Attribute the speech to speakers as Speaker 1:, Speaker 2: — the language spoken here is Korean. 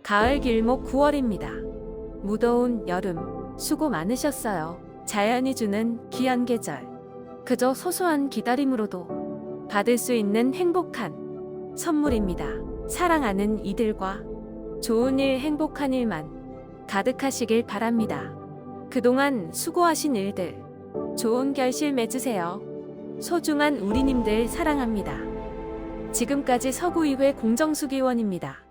Speaker 1: 가을 길목 9월입니다. 무더운 여름, 수고 많으셨어요. 자연이 주는 귀한 계절. 그저 소소한 기다림으로도 받을 수 있는 행복한 선물입니다. 사랑하는 이들과 좋은 일, 행복한 일만 가득하시길 바랍니다. 그동안 수고하신 일들, 좋은 결실 맺으세요. 소중한 우리님들 사랑합니다. 지금까지 서구의회 공정수기원입니다.